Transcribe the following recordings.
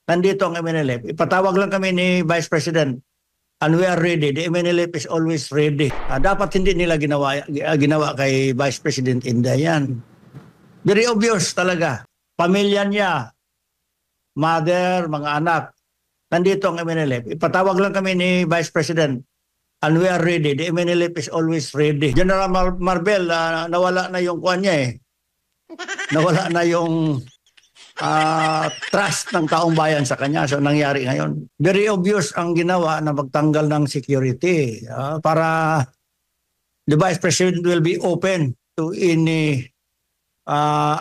nandito ang MNLF. Ipatawag lang kami ni Vice President and we are ready. The MNLF is always ready. Dapat hindi nila ginawa kay Vice President Inday yan. Very obvious talaga. Pamilya niya, mother, mga anak, nandito ang MNLF. Ipatawag lang kami ni Vice President and we are ready. The MNLF is always ready. General Marbel, nawala na yung kuwan niya eh. Nawala na yung trust ng taong bayan sa kanya. So nangyari ngayon. Very obvious ang ginawa na magtanggal ng security para the Vice President will be open to any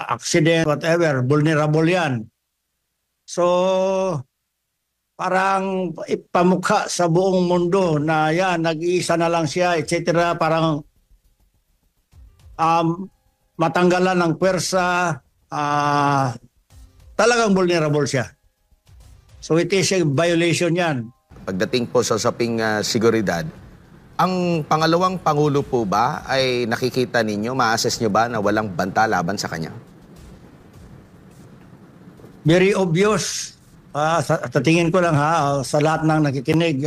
accident, whatever, vulnerable yan. So parang ipamukha sa buong mundo na yan, nag-iisa na lang siya, etc. Parang matanggalan ng pwersa, talagang vulnerable siya. So it is a violation yan. Pagdating po sa usaping seguridad, ang pangalawang Pangulo po ba ay nakikita ninyo, ma-assess nyo ba na walang banta laban sa kanya? Very obvious. Sa tingin ko lang sa lahat ng nakikinig,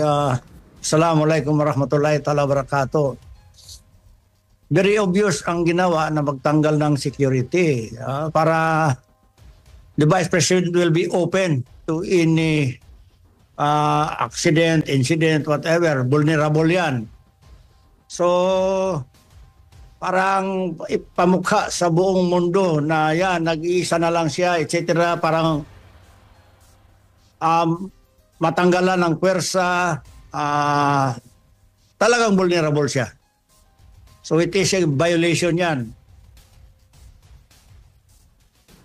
Assalamualaikum warahmatullahi ta'ala wabarakatuh. Very obvious ang ginawa na magtanggal ng security para the Vice President will be open to any accident, incident, whatever, vulnerable yan. So parang ipamukha sa buong mundo na yan, nag-iisa na lang siya, etc. Parang matanggalan ng pwersa, talagang vulnerable siya. So it is a violation yan.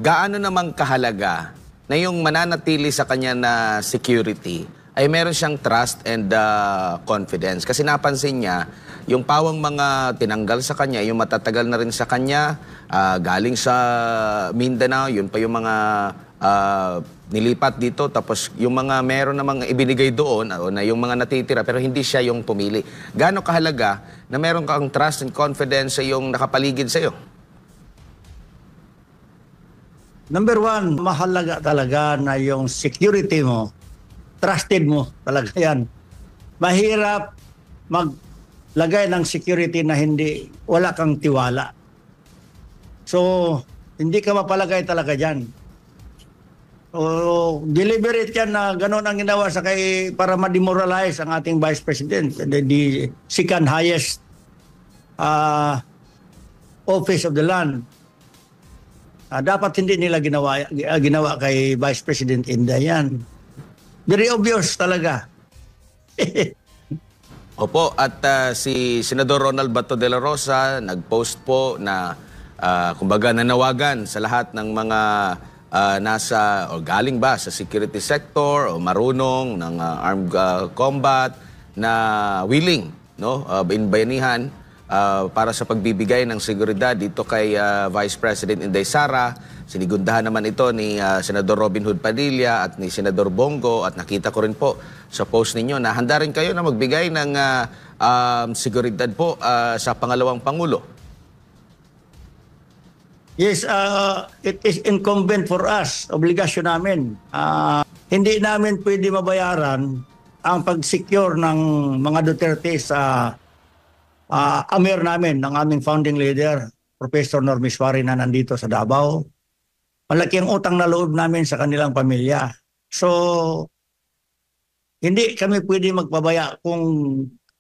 Gaano namang kahalaga na yung mananatili sa kanya na security ay meron siyang trust and confidence? Kasi napansin niya, yung pawang mga tinanggal sa kanya, yung matatagal na rin sa kanya, galing sa Mindanao, yun pa yung mga nilipat dito, tapos yung mga meron namang ibinigay doon, na yung mga natitira, pero hindi siya yung pumili. Gaano kahalaga na meron kang trust and confidence sa yung nakapaligid sa iyo? Number one, mahalaga talaga na yung security mo, trusted mo talaga yan. Mahirap maglagay ng security na wala kang tiwala. So, hindi ka mapalagay talaga dyan. So, deliberate yan na gano'n ang ginawa para ma-demoralize ang ating Vice President, the second highest office of the land. Dapat hindi nila ginawa kay Vice President Inday yan. Very obvious talaga. Opo, at si Senador Ronald Bato de la Rosa nag-post po na kumbaga nanawagan sa lahat ng mga nasa o galing ba sa security sector o marunong ng armed combat na willing, no, in bayanihan para sa pagbibigay ng seguridad dito kay Vice President Inday Sara. Sinigundahan naman ito ni Senador Robin Hood Padilla at ni Senador Bongo, at nakita ko rin po sa post ninyo na handa rin kayo na magbigay ng seguridad po sa pangalawang Pangulo. Yes, it is incumbent for us, obligasyon namin. Hindi namin pwede mabayaran ang pag-secure ng mga Duterte sa amir namin, ng aming founding leader, Professor Normis Suari, na nandito sa Davao. Malaki ang utang na loob namin sa kanilang pamilya. So, hindi kami pwede magpabaya. Kung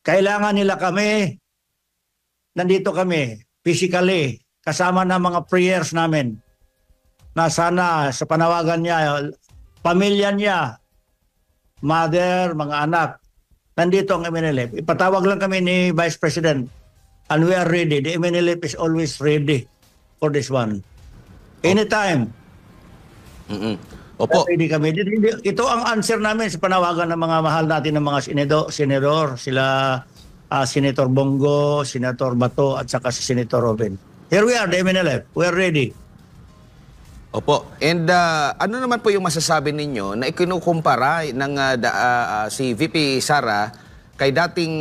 kailangan nila kami, nandito kami, physically, kasama na mga prayers namin na sana sa panawagan niya, pamilya niya, mother, mga anak, nandito ang MNLF. Ipatawag lang kami ni Vice President and we are ready. The MNLF is always ready for this one. Anytime. Opo. Ready kami. Ito ang answer namin sa panawagan ng mga mahal natin ng mga senador, sila Senator Bongo, Senator Bato, at saka si Senator Robin. Here we are, the MNLF. We are ready. Opo. And ano naman po yung masasabi ninyo na ikinukumpara ng si VP Sara kay dating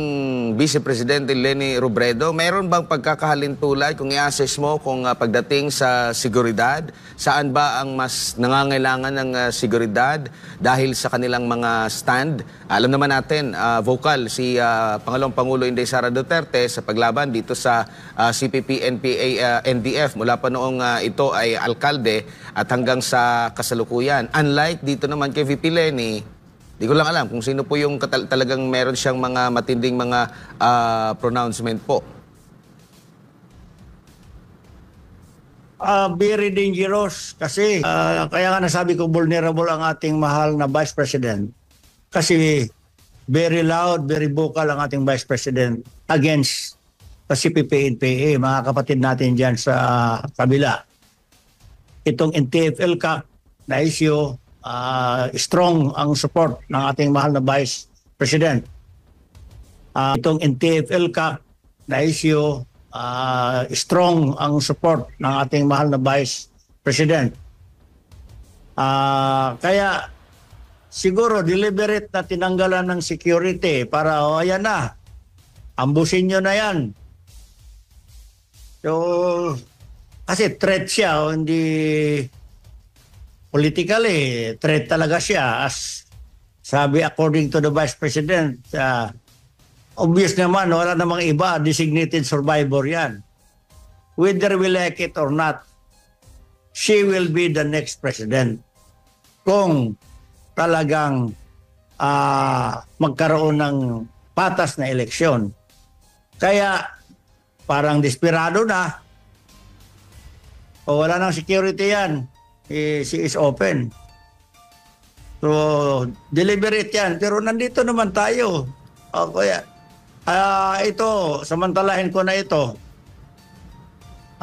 Vice Presidente Leni Robredo, mayroon bang pagkakahalintulad kung i-assess mo kung pagdating sa seguridad, saan ba ang mas nangangailangan ng seguridad dahil sa kanilang mga stand? Alam naman natin, vocal si Pangulong Pangulo Inday Sara Duterte sa paglaban dito sa CPP, NPA, NDF mula pa noong ito ay alkalde at hanggang sa kasalukuyan. Unlike dito naman kay VP Leni, di ko lang alam kung sino po yung talagang meron siyang mga matinding mga pronouncement po. Very dangerous kasi kaya nga nasabi ko vulnerable ang ating mahal na Vice President. Kasi very loud, very vocal ang ating Vice President against sa CPP, NPA, mga kapatid natin dyan sa kabila. Itong NTFL CAC na issue, strong ang support ng ating mahal na Vice President. Itong NTFL CAC na issue, strong ang support ng ating mahal na Vice President. Kaya siguro deliberate na tinanggalan ng security para ayan na, ambusin nyo na yan. So, kasi threat siya, hindi politically, threat talaga siya. As sabi according to the Vice President, obvious naman, wala namang iba, designated survivor yan. Whether we like it or not, she will be the next president. Kung talagang magkaroon ng patas na eleksyon. Kaya parang desperado na. O wala nang security yan. She is open. So, deliberate yan. Pero nandito naman tayo. O kaya, ito, samantalahin ko na ito.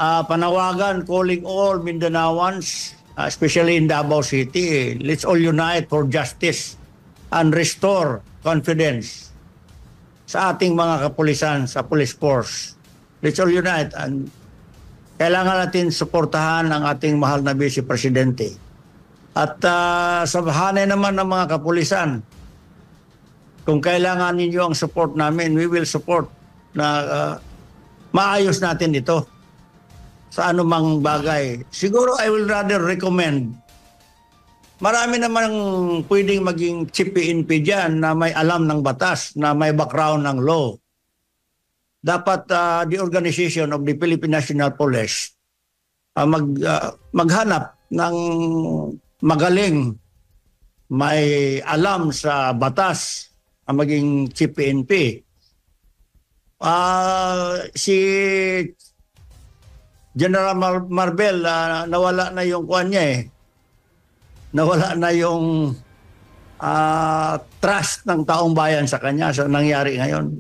Panawagan, calling all Mindanaoans, especially in Davao City, let's all unite for justice and restore confidence sa ating mga kapulisan, sa police force. Let's all unite and kailangan natin suportahan ang ating mahal na Vice Presidente. At sa hanay naman ng mga kapulisan, kung kailangan ninyo ang support namin, we will support na maayos natin ito sa anumang bagay. Siguro I will rather recommend, marami namang pwedeng maging chief PNP dyan na may alam ng batas, na may background ng law. Dapat the organization of the Philippine National Police maghanap ng magaling, may alam sa batas ang maging chief PNP. Si General Marbel, nawala na yung kuwan niya eh. Nawala na yung trust ng taong bayan sa kanya sa nangyari ngayon.